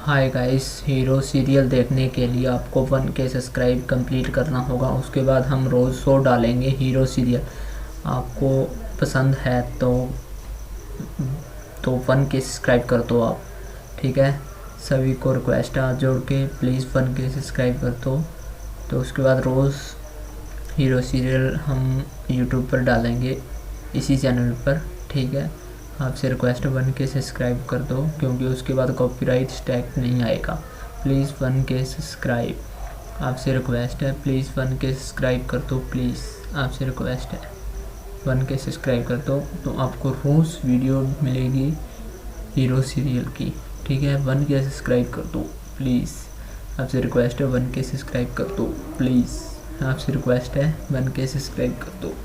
Hi guys, hero serial देखने के लिए आपको 1K सब्सक्राइब कंप्लीट करना होगा। उसके बाद हम रोज़ शो डालेंगे हीरो सीरियल। आपको पसंद है तो 1K सब्सक्राइब कर दो आप, ठीक है। सभी को रिक्वेस्ट है जोड़ के प्लीज़ 1K सब्सक्राइब कर दो। तो उसके बाद रोज़ हीरो सीरियल हम यूट्यूब पर डालेंगे इसी चैनल पर, ठीक है। आपसे रिक्वेस्ट है 1K सब्सक्राइब कर दो, क्योंकि उसके बाद कॉपीराइट स्ट्राइक नहीं आएगा। प्लीज़ 1K सब्सक्राइब, आपसे रिक्वेस्ट है। प्लीज़ 1K सब्सक्राइब कर दो, प्लीज़ आपसे रिक्वेस्ट है 1K सब्सक्राइब कर दो। तो आपको रोज़ वीडियो मिलेगी हीरो सीरियल की, ठीक है। 1K सब्सक्राइब कर दो प्लीज़, आपसे रिक्वेस्ट है। 1K सब्सक्राइब कर दो प्लीज़, आपसे रिक्वेस्ट है। 1K सब्सक्राइब कर दो।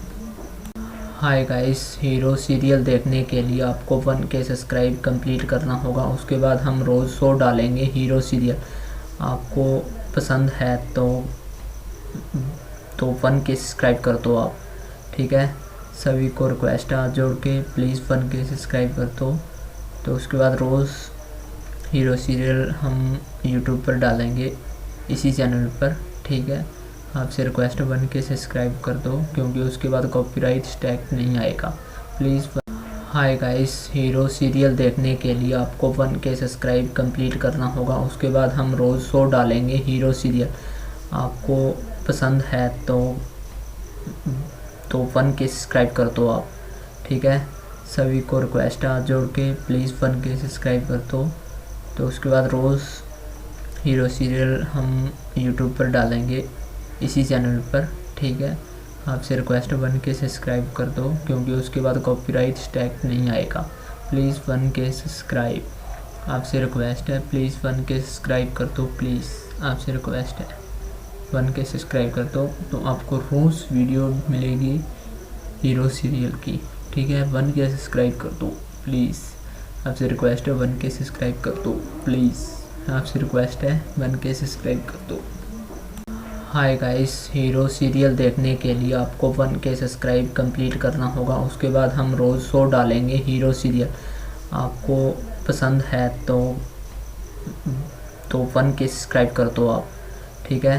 हाय गाइस, हीरो सीरियल देखने के लिए आपको 1K सब्सक्राइब कंप्लीट करना होगा। उसके बाद हम रोज़ शो डालेंगे हीरो सीरियल। आपको पसंद है तो 1K सब्सक्राइब कर दो आप, ठीक है। सभी को रिक्वेस्ट है जोड़ के प्लीज़ 1K सब्सक्राइब कर दो। तो उसके बाद रोज़ हीरो सीरियल हम यूट्यूब पर डालेंगे इसी चैनल पर, ठीक है। आपसे रिक्वेस्ट है 1K सब्सक्राइब कर दो, क्योंकि उसके बाद कॉपीराइट स्ट्राइक नहीं आएगा। Please. Hi guys, hero serial देखने के लिए आपको 1K सब्सक्राइब कंप्लीट करना होगा। उसके बाद हम रोज़ शो डालेंगे हीरो सीरियल। आपको पसंद है तो 1K सब्सक्राइब कर दो आप, ठीक है। सभी को रिक्वेस्ट है जोड़ के प्लीज़ 1K सब्सक्राइब कर दो। तो उसके बाद रोज़ हीरो सीरियल हम यूट्यूब पर डालेंगे इसी चैनल पर, ठीक है। आपसे रिक्वेस्ट है 1K सब्सक्राइब कर दो, क्योंकि उसके बाद कॉपीराइट स्ट्राइक नहीं आएगा। प्लीज़ 1K सब्सक्राइब, आपसे रिक्वेस्ट है। प्लीज़ 1K सब्सक्राइब कर दो, प्लीज़ आपसे रिक्वेस्ट है। 1K सब्सक्राइब कर दो। तो आपको रोज़ वीडियो मिलेगी हीरो सीरियल की, ठीक है। 1K सब्सक्राइब कर दो प्लीज़, आपसे रिक्वेस्ट है। 1K सब्सक्राइब कर दो प्लीज़, आपसे रिक्वेस्ट है। 1K सब्सक्राइब कर दो। हाय गाइस, हीरो सीरियल देखने के लिए आपको 1K सब्सक्राइब कंप्लीट करना होगा। उसके बाद हम रोज़ शो डालेंगे हीरो सीरियल। आपको पसंद है तो 1K सब्सक्राइब कर दो आप, ठीक है।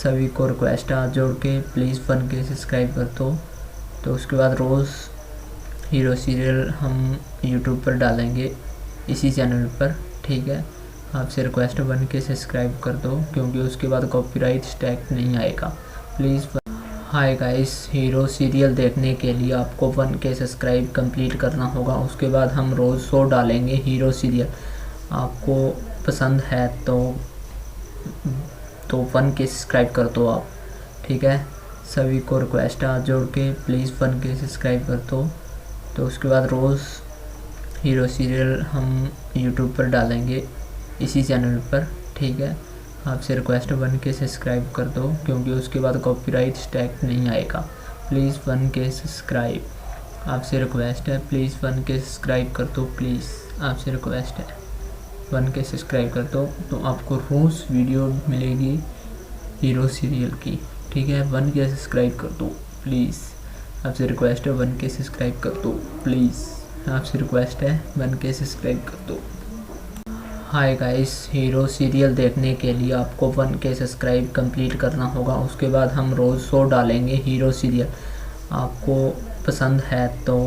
सभी को रिक्वेस्ट है जोड़ के प्लीज़ 1K सब्सक्राइब कर दो। तो उसके बाद रोज़ हीरो सीरियल हम यूट्यूब पर डालेंगे इसी चैनल पर, ठीक है। आपसे रिक्वेस्ट है 1K सब्सक्राइब कर दो, क्योंकि उसके बाद कॉपीराइट स्ट्राइक नहीं आएगा। Please. Hi guys, hero serial देखने के लिए आपको 1K सब्सक्राइब कंप्लीट करना होगा। उसके बाद हम रोज़ शो डालेंगे हीरो सीरियल। आपको पसंद है तो 1K सब्सक्राइब कर दो आप, ठीक है। सभी को रिक्वेस्ट है जोड़ के प्लीज़ 1K सब्सक्राइब कर दो। तो उसके बाद रोज़ हीरो सीरियल हम यूट्यूब पर डालेंगे इसी चैनल पर, ठीक है। आपसे रिक्वेस्ट है 1K सब्सक्राइब कर दो, क्योंकि उसके बाद कॉपीराइट स्ट्राइक नहीं आएगा। प्लीज़ 1K सब्सक्राइब, आपसे रिक्वेस्ट है। प्लीज़ 1K सब्सक्राइब कर दो, प्लीज़ आपसे रिक्वेस्ट है। 1K सब्सक्राइब कर दो। तो आपको रोज़ वीडियो मिलेगी हीरो सीरियल की, ठीक है। 1K सब्सक्राइब कर दो प्लीज़, आपसे रिक्वेस्ट है। 1K सब्सक्राइब कर दो प्लीज़, आपसे रिक्वेस्ट है। 1K सब्सक्राइब कर दो। हाय गाइस, हीरो सीरियल देखने के लिए आपको 1K सब्सक्राइब कंप्लीट करना होगा। उसके बाद हम रोज़ शो डालेंगे हीरो सीरियल। आपको पसंद है तो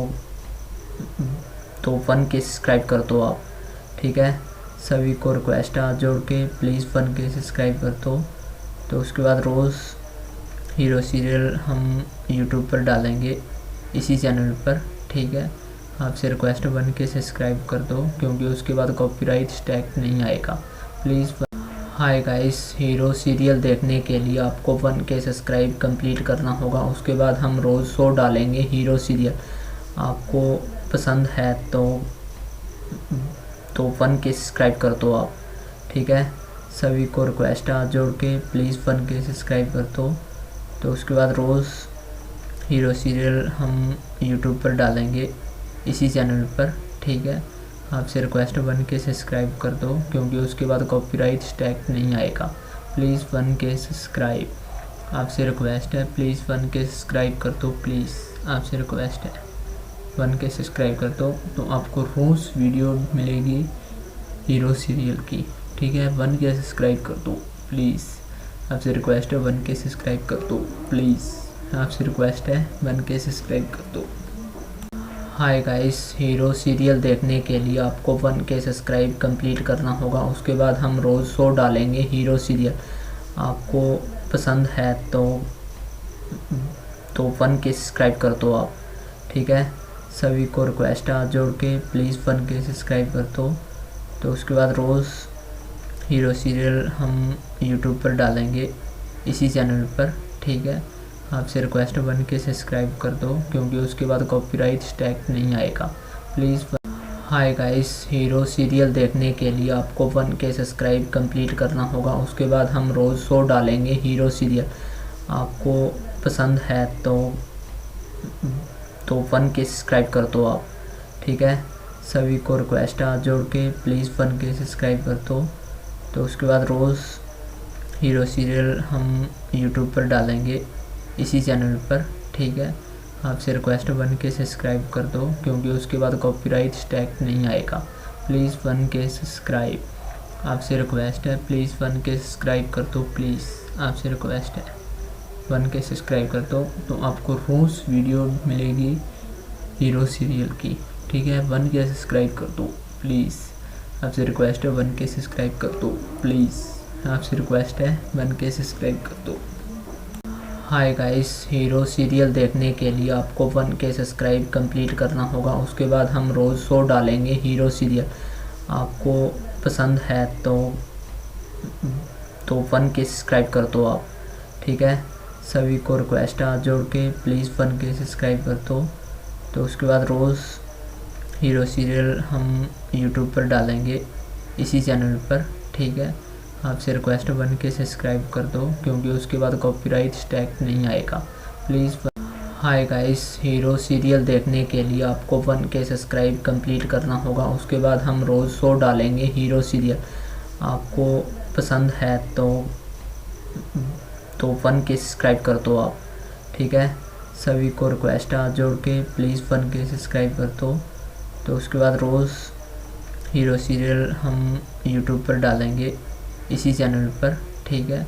1K सब्सक्राइब कर दो आप, ठीक है। सभी को रिक्वेस्ट है जोड़ के प्लीज़ 1K सब्सक्राइब कर दो। तो उसके बाद रोज़ हीरो सीरियल हम यूट्यूब पर डालेंगे इसी चैनल पर, ठीक है। आपसे रिक्वेस्ट है 1K सब्सक्राइब कर दो, क्योंकि उसके बाद कॉपीराइट स्ट्राइक नहीं आएगा। Please. Hi guys, hero serial देखने के लिए आपको 1K सब्सक्राइब कंप्लीट करना होगा। उसके बाद हम रोज़ शो डालेंगे हीरो सीरियल। आपको पसंद है तो 1K सब्सक्राइब कर दो आप, ठीक है। सभी को रिक्वेस्ट है जोड़ के प्लीज़ 1K सब्सक्राइब कर दो। तो उसके बाद रोज़ हीरो सीरियल हम यूट्यूब पर डालेंगे इसी चैनल पर, ठीक है। आपसे रिक्वेस्ट है 1K सब्सक्राइब कर दो, क्योंकि उसके बाद कॉपीराइट स्ट्राइक नहीं आएगा। प्लीज़ 1K सब्सक्राइब, आपसे रिक्वेस्ट है। प्लीज़ 1K सब्सक्राइब कर दो, प्लीज़ आपसे रिक्वेस्ट है। 1K सब्सक्राइब कर दो। तो आपको रोज़ वीडियो मिलेगी हीरो सीरियल की, ठीक है। ठीक है, 1K सब्सक्राइब कर दो प्लीज़, आपसे रिक्वेस्ट है 1K सब्सक्राइब कर दो प्लीज़, आपसे रिक्वेस्ट है 1K सब्सक्राइब कर दो। हाय गाइस, हीरो सीरियल देखने के लिए आपको 1K सब्सक्राइब कंप्लीट करना होगा। उसके बाद हम रोज़ शो डालेंगे हीरो सीरियल। आपको पसंद है तो 1K सब्सक्राइब कर दो आप, ठीक है। सभी को रिक्वेस्ट है जोड़ के प्लीज़ 1K सब्सक्राइब कर दो। तो उसके बाद रोज़ हीरो सीरियल हम यूट्यूब पर डालेंगे इसी चैनल पर, ठीक है। आपसे रिक्वेस्ट है 1K सब्सक्राइब कर दो, क्योंकि उसके बाद कॉपीराइट स्ट्राइक नहीं आएगा please. Hi guys, hero serial देखने के लिए आपको 1K सब्सक्राइब कंप्लीट करना होगा। उसके बाद हम रोज़ शो डालेंगे हीरो सीरियल। आपको पसंद है तो 1K सब्सक्राइब कर दो आप, ठीक है। सभी को रिक्वेस्ट है जोड़ के प्लीज़ 1K सब्सक्राइब कर दो। तो उसके बाद रोज़ हीरो सीरियल हम यूट्यूब पर डालेंगे इसी चैनल पर, ठीक है। आपसे रिक्वेस्ट है 1K सब्सक्राइब कर दो, क्योंकि उसके बाद कॉपीराइट स्ट्राइक नहीं आएगा प्लीज़ 1K सब्सक्राइब। आपसे रिक्वेस्ट है प्लीज़ 1K सब्सक्राइब कर दो प्लीज़, आपसे रिक्वेस्ट है 1K सब्सक्राइब कर दो। तो आपको रोज़ वीडियो मिलेगी हीरो सीरियल की, ठीक है। 1K सब्सक्राइब कर दो प्लीज़, आपसे रिक्वेस्ट है 1K सब्सक्राइब कर दो प्लीज़, आपसे रिक्वेस्ट है 1K सब्सक्राइब कर दो। हाय गाइस, हीरो सीरियल देखने के लिए आपको 1K सब्सक्राइब कंप्लीट करना होगा। उसके बाद हम रोज़ शो डालेंगे हीरो सीरियल। आपको पसंद है तो 1K सब्सक्राइब कर दो आप, ठीक है। सभी को रिक्वेस्ट है जोड़ के प्लीज़ 1K सब्सक्राइब कर दो। तो उसके बाद रोज़ हीरो सीरियल हम यूट्यूब पर डालेंगे इसी चैनल पर, ठीक है। आपसे रिक्वेस्ट है 1K सब्सक्राइब कर दो, क्योंकि उसके बाद कॉपीराइट स्ट्राइक नहीं आएगा please. Hi guys, hero serial देखने के लिए आपको 1K सब्सक्राइब कंप्लीट करना होगा। उसके बाद हम रोज़ शो डालेंगे हीरो सीरियल। आपको पसंद है तो 1K सब्सक्राइब कर दो आप, ठीक है। सभी को रिक्वेस्ट है जोड़ के प्लीज़ 1K सब्सक्राइब कर दो। तो उसके बाद रोज़ हीरो सीरियल हम यूट्यूब पर डालेंगे इसी चैनल पर, ठीक है।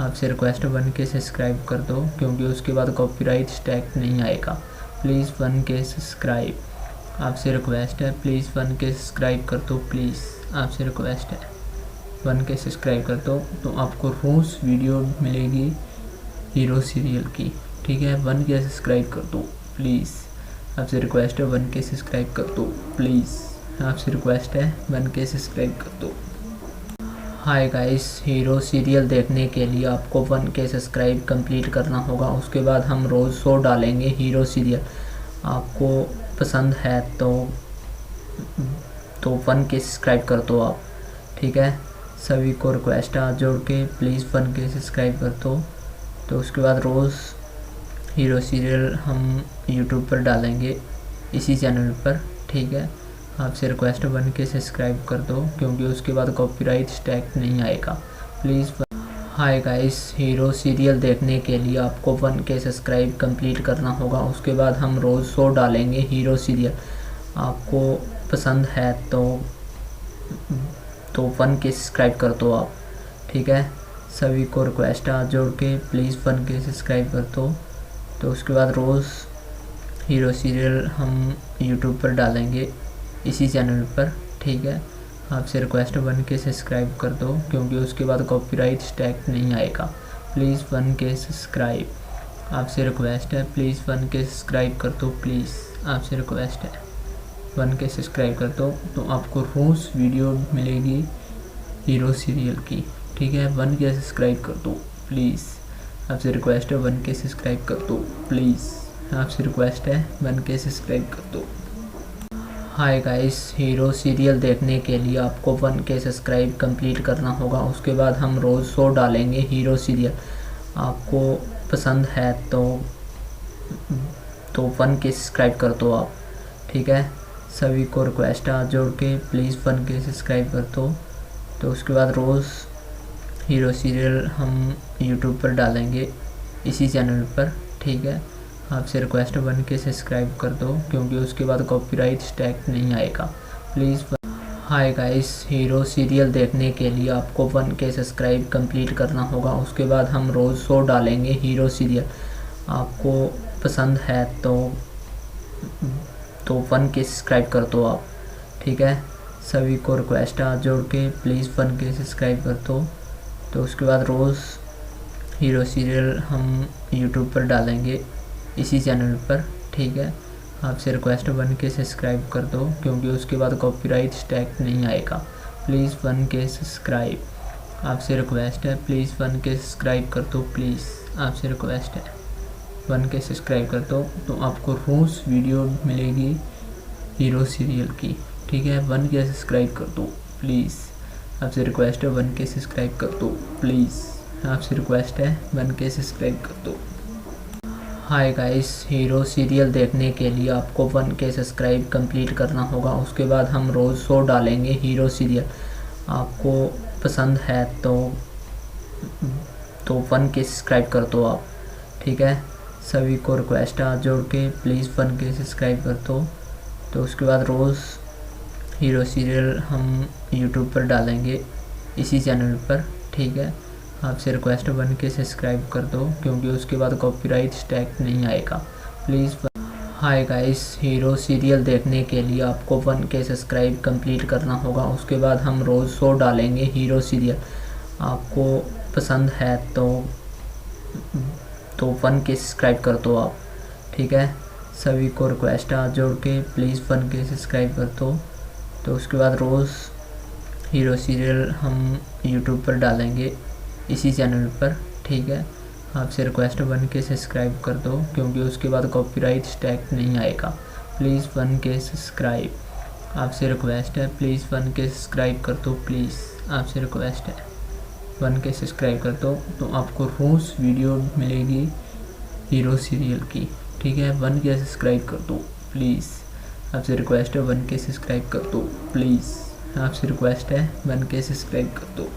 आपसे रिक्वेस्ट है 1K सब्सक्राइब कर दो, क्योंकि उसके बाद कॉपीराइट स्ट्राइक नहीं आएगा प्लीज़ 1K सब्सक्राइब। आपसे रिक्वेस्ट है प्लीज़ 1K सब्सक्राइब कर दो प्लीज़, आपसे रिक्वेस्ट है 1K सब्सक्राइब कर दो। तो आपको रोज़ वीडियो मिलेगी हीरो सीरियल की, ठीक है। 1K सब्सक्राइब कर दो प्लीज़, आपसे रिक्वेस्ट है 1K सब्सक्राइब कर दो प्लीज़, आपसे रिक्वेस्ट है 1K सब्सक्राइब कर दो। हाय गाइस, हीरो सीरियल देखने के लिए आपको 1K सब्सक्राइब कंप्लीट करना होगा। उसके बाद हम रोज़ शो डालेंगे हीरो सीरियल। आपको पसंद है तो 1K सब्सक्राइब कर दो आप, ठीक है। सभी को रिक्वेस्ट है जोड़ के प्लीज़ 1K सब्सक्राइब कर दो। तो उसके बाद रोज़ हीरो सीरियल हम यूट्यूब पर डालेंगे इसी चैनल पर, ठीक है। आपसे रिक्वेस्ट है 1K सब्सक्राइब कर दो, क्योंकि उसके बाद कॉपीराइट स्ट्राइक नहीं आएगा please. Hi guys, hero serial देखने के लिए आपको 1K सब्सक्राइब कंप्लीट करना होगा। उसके बाद हम रोज़ शो डालेंगे हीरो सीरियल। आपको पसंद है तो 1K सब्सक्राइब कर दो आप, ठीक है। सभी को रिक्वेस्ट है जोड़ के प्लीज़ 1K सब्सक्राइब कर दो। तो उसके बाद रोज़ हीरो सीरियल हम यूट्यूब पर डालेंगे इसी चैनल पर, ठीक है। आपसे रिक्वेस्ट है 1K सब्सक्राइब कर दो, क्योंकि उसके बाद कॉपीराइट स्ट्राइक नहीं आएगा प्लीज़ 1K सब्सक्राइब। आपसे रिक्वेस्ट है प्लीज़ 1K सब्सक्राइब कर दो प्लीज़, आपसे रिक्वेस्ट है 1K सब्सक्राइब कर दो। तो आपको रोज़ वीडियो मिलेगी हीरो सीरियल की, ठीक है। 1K सब्सक्राइब कर दो प्लीज़, आपसे रिक्वेस्ट है 1K सब्सक्राइब कर दो प्लीज़, आपसे रिक्वेस्ट है 1K सब्सक्राइब कर दो। हाय गाइस, हीरो सीरियल देखने के लिए आपको 1K सब्सक्राइब कंप्लीट करना होगा। उसके बाद हम रोज़ शो डालेंगे हीरो सीरियल। आपको पसंद है तो 1K सब्सक्राइब कर दो आप, ठीक है। सभी को रिक्वेस्ट है जोड़ के प्लीज़ 1K सब्सक्राइब कर दो। तो उसके बाद रोज़ हीरो सीरियल हम यूट्यूब पर डालेंगे इसी चैनल पर, ठीक है। आपसे रिक्वेस्ट है 1K सब्सक्राइब कर दो, क्योंकि उसके बाद कॉपीराइट स्ट्राइक नहीं आएगा please. Hi guys, hero serial देखने के लिए आपको 1K सब्सक्राइब कंप्लीट करना होगा। उसके बाद हम रोज़ शो डालेंगे हीरो सीरियल। आपको पसंद है तो 1K सब्सक्राइब कर दो आप, ठीक है। सभी को रिक्वेस्ट है, जोड़ के प्लीज़ 1K सब्सक्राइब कर दो। तो उसके बाद रोज़ हीरो सीरियल हम यूट्यूब पर डालेंगे इसी चैनल पर, ठीक है। आपसे रिक्वेस्ट है 1K सब्सक्राइब कर दो, क्योंकि उसके बाद कॉपीराइट स्ट्राइक नहीं आएगा। प्लीज़ 1K सब्सक्राइब, आपसे रिक्वेस्ट है। प्लीज़ 1K सब्सक्राइब कर दो, प्लीज़ आपसे रिक्वेस्ट है। 1K सब्सक्राइब कर दो तो आपको रोज़ वीडियो मिलेगी हीरो सीरियल की, ठीक है। 1K सब्सक्राइब कर दो प्लीज़, आपसे रिक्वेस्ट है। 1K सब्सक्राइब कर दो प्लीज़, आपसे रिक्वेस्ट है। 1K सब्सक्राइब कर दो। हाय गाइस, हीरो सीरियल देखने के लिए आपको 1K सब्सक्राइब कंप्लीट करना होगा। उसके बाद हम रोज़ शो डालेंगे हीरो सीरियल। आपको पसंद है तो 1K सब्सक्राइब कर दो आप, ठीक है। सभी को रिक्वेस्ट है, जोड़ के प्लीज़ 1K सब्सक्राइब कर दो। तो उसके बाद रोज़ हीरो सीरियल हम यूट्यूब पर डालेंगे इसी चैनल पर, ठीक है। आपसे रिक्वेस्ट है 1K सब्सक्राइब कर दो, क्योंकि उसके बाद कॉपीराइट स्ट्राइक नहीं आएगा। Please. Hi guys, hero serial देखने के लिए आपको 1K सब्सक्राइब कंप्लीट करना होगा। उसके बाद हम रोज़ शो डालेंगे हीरो सीरियल। आपको पसंद है तो 1K सब्सक्राइब कर दो आप, ठीक है। सभी को रिक्वेस्ट है, जोड़ के प्लीज़ 1K सब्सक्राइब कर दो। तो उसके बाद रोज़ हीरो सीरियल हम यूट्यूब पर डालेंगे इसी चैनल पर, ठीक है। आपसे रिक्वेस्ट है 1K सब्सक्राइब कर दो, क्योंकि उसके बाद कॉपीराइट स्ट्राइक नहीं आएगा। प्लीज़ 1K सब्सक्राइब, आपसे रिक्वेस्ट है। प्लीज़ 1K सब्सक्राइब कर दो, प्लीज़ आपसे रिक्वेस्ट है। 1K सब्सक्राइब कर दो तो आपको रोज़ वीडियो मिलेगी हीरो सीरियल की, ठीक है। 1K सब्सक्राइब कर दो प्लीज़, आपसे रिक्वेस्ट है। 1K सब्सक्राइब कर दो प्लीज़, आपसे रिक्वेस्ट है। 1K सब्सक्राइब कर दो।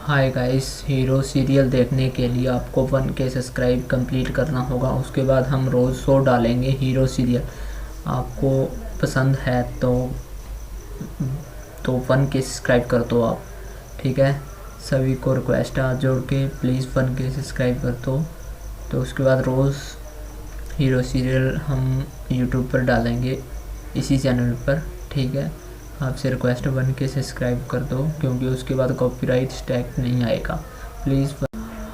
हाय गाइस, हीरो सीरियल देखने के लिए आपको 1K सब्सक्राइब कंप्लीट करना होगा। उसके बाद हम रोज़ शो डालेंगे हीरो सीरियल। आपको पसंद है तो 1K सब्सक्राइब कर दो आप, ठीक है। सभी को रिक्वेस्ट है, जोड़ के प्लीज़ 1K सब्सक्राइब कर दो। तो उसके बाद रोज़ हीरो सीरियल हम यूट्यूब पर डालेंगे इसी चैनल पर, ठीक है। आपसे रिक्वेस्ट है 1K सब्सक्राइब कर दो, क्योंकि उसके बाद कॉपीराइट स्ट्राइक नहीं आएगा। Please.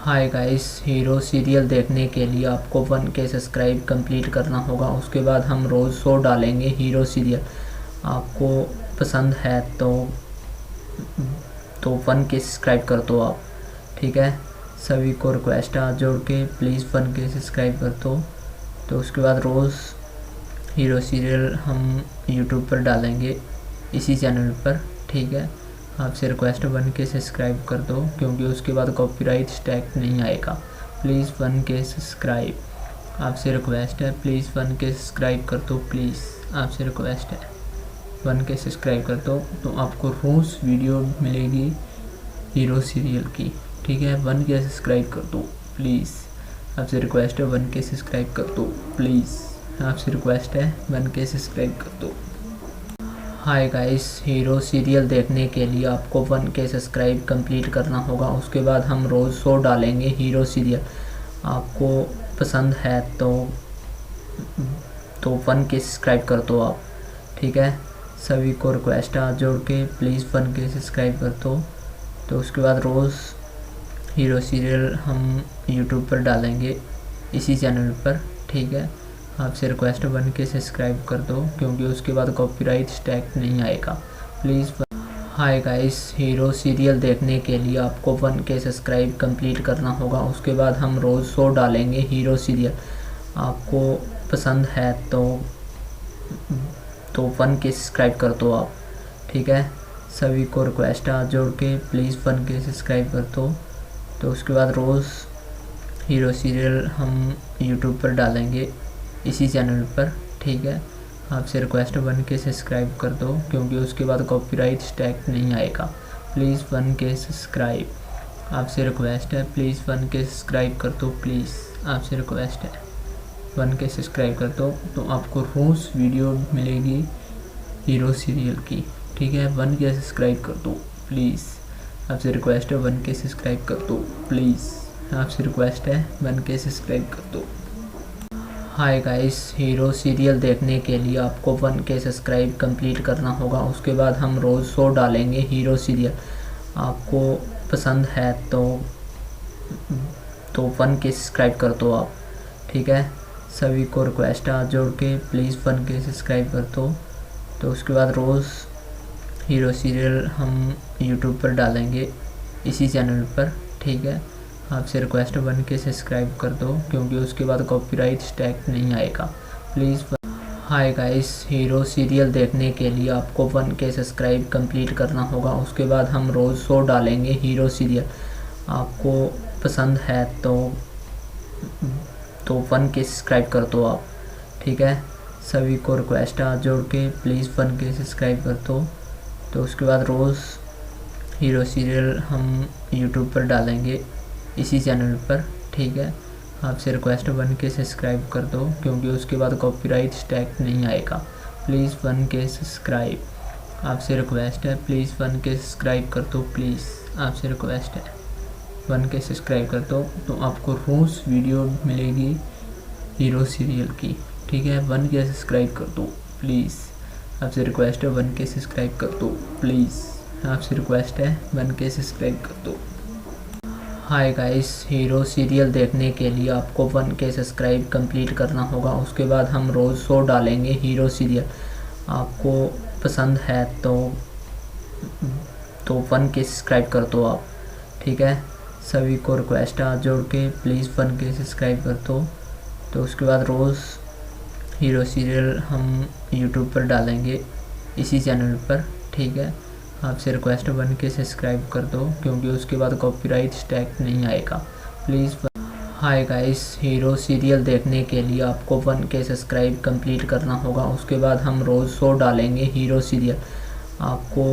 Hi guys, hero serial देखने के लिए आपको 1K सब्सक्राइब कंप्लीट करना होगा। उसके बाद हम रोज़ शो डालेंगे हीरो सीरियल। आपको पसंद है तो 1K सब्सक्राइब कर दो आप, ठीक है। सभी को रिक्वेस्ट है, जोड़ के प्लीज़ 1K सब्सक्राइब कर दो। तो उसके बाद रोज़ हीरो सीरियल हम यूट्यूब पर डालेंगे इसी चैनल पर, ठीक है। आपसे रिक्वेस्ट है 1K सब्सक्राइब कर दो, क्योंकि उसके बाद कॉपीराइट स्ट्राइक नहीं आएगा। प्लीज़ 1K सब्सक्राइब, आपसे रिक्वेस्ट है। प्लीज़ 1K सब्सक्राइब कर दो, प्लीज़ आपसे रिक्वेस्ट है। 1K सब्सक्राइब कर दो तो आपको रोज़ वीडियो मिलेगी हीरो सीरियल की, ठीक है। 1K सब्सक्राइब कर दो प्लीज़, आपसे रिक्वेस्ट है। 1K सब्सक्राइब कर दो प्लीज़, आपसे रिक्वेस्ट है। 1K सब्सक्राइब कर दो। हाय गाइस, हीरो सीरियल देखने के लिए आपको 1K सब्सक्राइब कंप्लीट करना होगा। उसके बाद हम रोज़ शो डालेंगे हीरो सीरियल। आपको पसंद है तो 1K सब्सक्राइब कर दो आप, ठीक है। सभी को रिक्वेस्ट है, जोड़ के प्लीज़ 1K सब्सक्राइब कर दो। तो उसके बाद रोज़ हीरो सीरियल हम यूट्यूब पर डालेंगे इसी चैनल पर, ठीक है। आपसे रिक्वेस्ट है 1K सब्सक्राइब कर दो, क्योंकि उसके बाद कॉपीराइट स्ट्राइक नहीं आएगा। Please. Hi guys, hero serial देखने के लिए आपको 1K सब्सक्राइब कंप्लीट करना होगा। उसके बाद हम रोज़ शो डालेंगे हीरो सीरियल। आपको पसंद है तो 1K सब्सक्राइब कर दो आप, ठीक है। सभी को रिक्वेस्ट है, जोड़ के प्लीज़ 1K सब्सक्राइब कर दो। तो उसके बाद रोज़ हीरो सीरियल हम यूट्यूब पर डालेंगे इसी चैनल पर, ठीक है। आपसे रिक्वेस्ट है 1K सब्सक्राइब कर दो, क्योंकि उसके बाद कॉपीराइट स्ट्राइक नहीं आएगा। प्लीज़ 1K सब्सक्राइब, आपसे रिक्वेस्ट है। प्लीज़ 1K सब्सक्राइब कर दो, प्लीज़ आपसे रिक्वेस्ट है। 1K सब्सक्राइब कर दो तो आपको रोज़ वीडियो मिलेगी हीरो सीरियल की, ठीक है 1K सब्सक्राइब कर दो प्लीज़, आपसे रिक्वेस्ट है 1K सब्सक्राइब कर दो प्लीज़, आपसे रिक्वेस्ट है 1K सब्सक्राइब कर दो। हाय गाइस, हीरो सीरियल देखने के लिए आपको 1K सब्सक्राइब कंप्लीट करना होगा। उसके बाद हम रोज़ शो डालेंगे हीरो सीरियल। आपको पसंद है तो 1K सब्सक्राइब कर दो आप, ठीक है। सभी को रिक्वेस्ट है जोड़ के प्लीज़ 1K सब्सक्राइब कर दो। तो उसके बाद रोज़ हीरो सीरियल हम यूट्यूब पर डालेंगे इसी चैनल पर, ठीक है। आपसे रिक्वेस्ट है 1K सब्सक्राइब कर दो, क्योंकि उसके बाद कॉपीराइट स्ट्राइक नहीं आएगा please. Hi guys, hero serial देखने के लिए आपको 1K सब्सक्राइब कंप्लीट करना होगा। उसके बाद हम रोज़ शो डालेंगे हीरो सीरियल। आपको पसंद है तो 1K सब्सक्राइब कर दो आप, ठीक है। सभी को रिक्वेस्ट है जोड़ के प्लीज़ 1K सब्सक्राइब कर दो। तो उसके बाद रोज़ हीरो सीरियल हम यूट्यूब पर डालेंगे इसी चैनल पर, ठीक है। आपसे रिक्वेस्ट है 1K सब्सक्राइब कर दो, क्योंकि उसके बाद कॉपीराइट स्ट्राइक नहीं आएगा प्लीज़ 1K सब्सक्राइब। आपसे रिक्वेस्ट है प्लीज़ 1K सब्सक्राइब कर दो प्लीज़, आपसे रिक्वेस्ट है 1K सब्सक्राइब कर दो। तो आपको रोज़ वीडियो मिलेगी हीरो सीरियल की, ठीक है। 1K सब्सक्राइब कर दो प्लीज़, आपसे रिक्वेस्ट है 1K सब्सक्राइब कर दो प्लीज़, आपसे रिक्वेस्ट है 1K सब्सक्राइब कर दो। हाय गाइस, हीरो सीरियल देखने के लिए आपको 1K सब्सक्राइब कंप्लीट करना होगा। उसके बाद हम रोज़ शो डालेंगे हीरो सीरियल। आपको पसंद है तो 1K सब्सक्राइब कर दो आप, ठीक है। सभी को रिक्वेस्ट है जोड़ के प्लीज़ 1K सब्सक्राइब कर दो। तो उसके बाद रोज़ हीरो सीरियल हम यूट्यूब पर डालेंगे इसी चैनल पर, ठीक है। आपसे रिक्वेस्ट है 1K सब्सक्राइब कर दो, क्योंकि उसके बाद कॉपीराइट स्ट्राइक नहीं आएगा please. Hi guys, hero serial देखने के लिए आपको 1K सब्सक्राइब कंप्लीट करना होगा। उसके बाद हम रोज़ शो डालेंगे हीरो सीरियल। आपको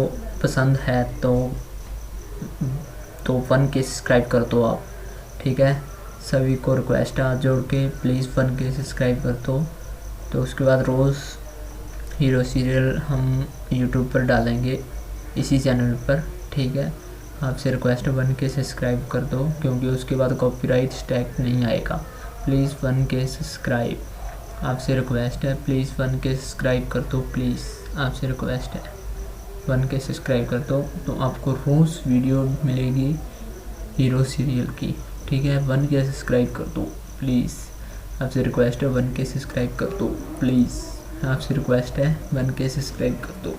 पसंद है तो 1K सब्सक्राइब कर दो आप, ठीक है। सभी को रिक्वेस्ट है जोड़ के प्लीज़ 1K सब्सक्राइब कर दो। तो उसके बाद रोज़ हीरो सीरियल हम यूट्यूब पर डालेंगे इसी चैनल पर, ठीक है। आपसे रिक्वेस्ट है 1K सब्सक्राइब कर दो, क्योंकि उसके बाद कॉपीराइट स्ट्राइक नहीं आएगा प्लीज़ 1K सब्सक्राइब। आपसे रिक्वेस्ट है प्लीज़ 1K सब्सक्राइब कर दो प्लीज़, आपसे रिक्वेस्ट है 1K सब्सक्राइब कर दो। तो आपको रोज़ वीडियो मिलेगी हीरो सीरियल की, ठीक है। 1K सब्सक्राइब कर दो प्लीज़, आपसे रिक्वेस्ट है 1K सब्सक्राइब कर दो प्लीज़, आपसे रिक्वेस्ट है 1K सब्सक्राइब कर दो।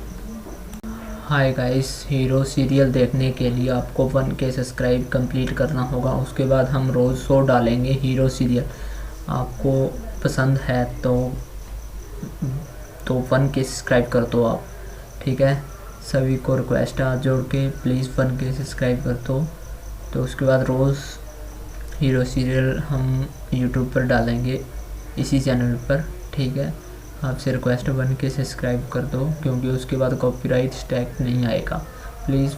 हाय गाइस, हीरो सीरियल देखने के लिए आपको 1K सब्सक्राइब कंप्लीट करना होगा। उसके बाद हम रोज़ शो डालेंगे हीरो सीरियल। आपको पसंद है तो 1K सब्सक्राइब कर दो आप, ठीक है। सभी को रिक्वेस्ट है जोड़ के प्लीज़ 1K सब्सक्राइब कर दो। तो उसके बाद रोज़ हीरो सीरियल हम यूट्यूब पर डालेंगे इसी चैनल पर, ठीक है। आपसे रिक्वेस्ट है 1K सब्सक्राइब कर दो, क्योंकि उसके बाद कॉपीराइट स्ट्राइक नहीं आएगा please.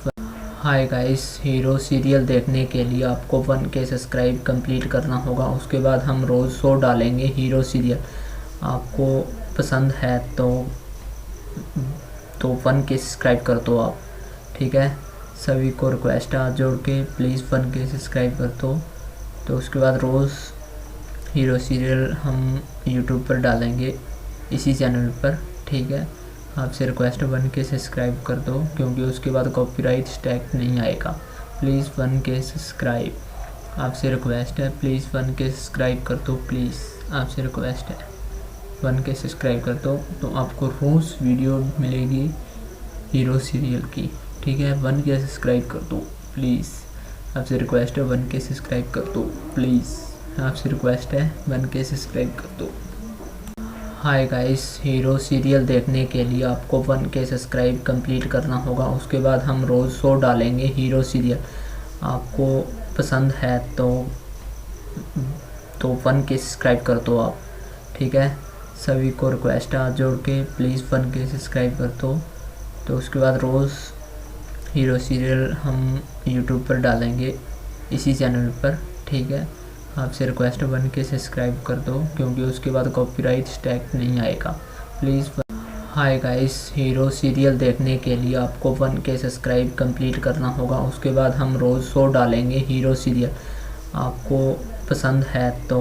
Hi guys, hero serial देखने के लिए आपको 1K सब्सक्राइब कंप्लीट करना होगा। उसके बाद हम रोज़ शो डालेंगे हीरो सीरियल। आपको पसंद है तो 1K सब्सक्राइब कर दो आप, ठीक है। सभी को रिक्वेस्ट है जोड़ के प्लीज़ 1K सब्सक्राइब कर दो। तो उसके बाद रोज़ हीरो सीरियल हम यूट्यूब पर डालेंगे इसी चैनल पर, ठीक है। आपसे रिक्वेस्ट है 1K सब्सक्राइब कर दो, क्योंकि उसके बाद कॉपीराइट स्ट्राइक नहीं आएगा प्लीज़ 1K सब्सक्राइब। आपसे रिक्वेस्ट है प्लीज़ 1K सब्सक्राइब कर दो प्लीज़, आपसे रिक्वेस्ट है 1K सब्सक्राइब कर दो। तो आपको रोज़ वीडियो मिलेगी हीरो सीरियल की, ठीक है। 1K सब्सक्राइब कर दो प्लीज़, आपसे रिक्वेस्ट है 1K सब्सक्राइब कर दो प्लीज़, आपसे रिक्वेस्ट है 1K सब्सक्राइब कर दो। हाय गाइस, हीरो सीरियल देखने के लिए आपको 1K सब्सक्राइब कंप्लीट करना होगा। उसके बाद हम रोज़ शो डालेंगे हीरो सीरियल। आपको पसंद है तो 1K सब्सक्राइब कर दो आप, ठीक है। सभी को रिक्वेस्ट है जोड़ के प्लीज़ 1K सब्सक्राइब कर दो। तो उसके बाद रोज़ हीरो सीरियल हम यूट्यूब पर डालेंगे इसी चैनल पर, ठीक है। आपसे रिक्वेस्ट है 1K सब्सक्राइब कर दो, क्योंकि उसके बाद कॉपीराइट स्ट्राइक नहीं आएगा please. Hi guys, hero serial देखने के लिए आपको 1K सब्सक्राइब कंप्लीट करना होगा। उसके बाद हम रोज़ शो डालेंगे हीरो सीरियल। आपको पसंद है तो